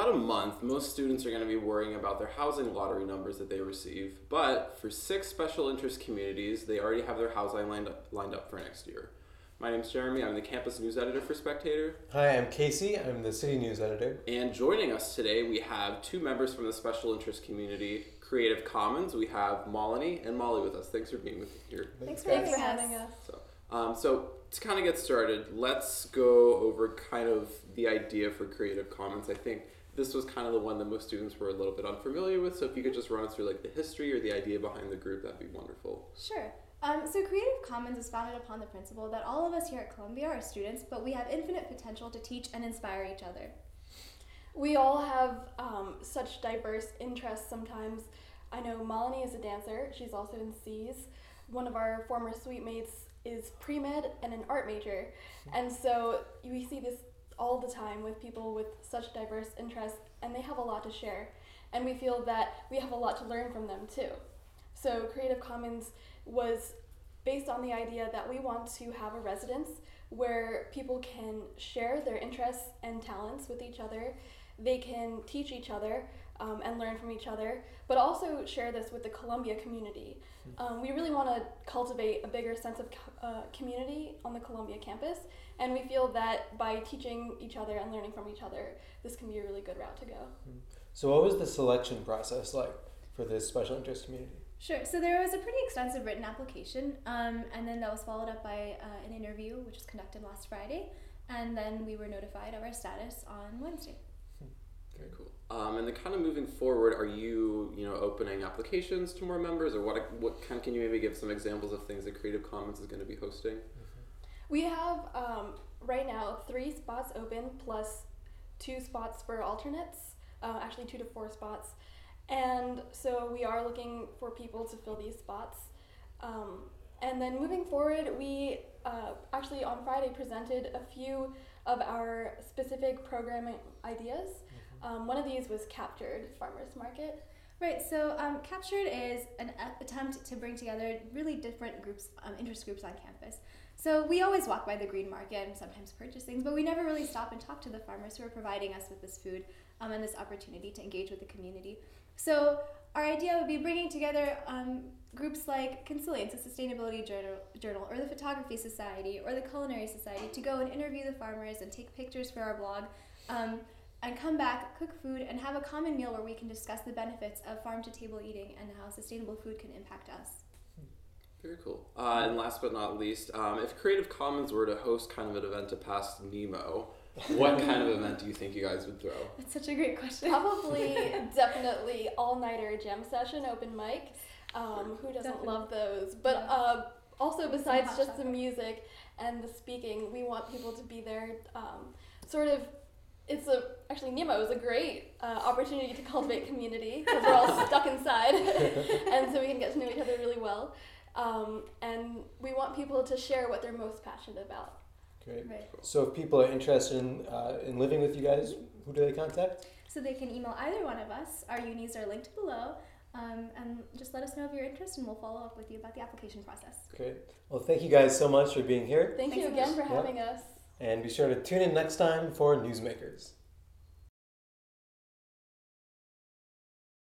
about a month, most students are going to be worrying about their housing lottery numbers that they receive. But for 6 special interest communities, they already have their housing lined up for next year. My name's Jeremy. I'm the campus news editor for Spectator. Hi, I'm Casey. I'm the city news editor. And joining us today, we have 2 members from the special interest community, Creative Commons. We have Malini and Molly with us. Thanks for being here. Thanks for having us. So to kind of get started, let's go over kind of the idea for Creative Commons. I think this was kind of the one that most students were a little bit unfamiliar with. So if you could just run us through like the history or the idea behind the group, that'd be wonderful. Sure. So Creative Commons is founded upon the principle that all of us here at Columbia are students, but we have infinite potential to teach and inspire each other. We all have such diverse interests sometimes. I know Malini is a dancer. She's also in C's. One of our former suite mates is pre-med and an art major. And so we see this all the time with people with such diverse interests, and they have a lot to share. And we feel that we have a lot to learn from them too. So Creative Commons was based on the idea that we want to have a residence where people can share their interests and talents with each other. They can teach each other and learn from each other, but also share this with the Columbia community. We really want to cultivate a bigger sense of community on the Columbia campus, and we feel that by teaching each other and learning from each other, this can be a really good route to go. So what was the selection process like for this special interest community? Sure. So there was a pretty extensive written application, and then that was followed up by an interview, which was conducted last Friday, and then we were notified of our status on Wednesday. Very cool. And then kind of moving forward, are you opening applications to more members, or what kind of, can you maybe give some examples of things that Creative Commons is going to be hosting? We have right now 3 spots open plus 2 spots for alternates, actually 2 to 4 spots. And so we are looking for people to fill these spots. And then moving forward, we actually on Friday presented a few of our specific programming ideas. One of these was Captured Farmers Market. Right, so Captured is an attempt to bring together really different groups, interest groups on campus. So we always walk by the green market and sometimes purchase things, but we never really stop and talk to the farmers who are providing us with this food and this opportunity to engage with the community. So our idea would be bringing together groups like Consilience, a sustainability journal, or the Photography Society, or the Culinary Society to go and interview the farmers and take pictures for our blog, and come back, cook food, and have a common meal where we can discuss the benefits of farm-to-table eating and how sustainable food can impact us. Very cool. And last but not least, if Creative Commons were to host kind of an event to pass Nemo, what kind of event do you think you guys would throw? That's such a great question. Probably, definitely all-nighter jam session, open mic. Who doesn't love those? But also besides just the music and the speaking, we want people to be there. Actually Nemo is a great opportunity to cultivate community because we're all stuck inside, and so we can get to know each other really well. And we want people to share what they're most passionate about. Great. Right. So if people are interested in living with you guys, who do they contact? So they can email either one of us. Our unis are linked below. And just let us know if you're interested, and we'll follow up with you about the application process. Great. Well, thank you guys so much for being here. Thank you again for having us. And be sure to tune in next time for Newsmakers.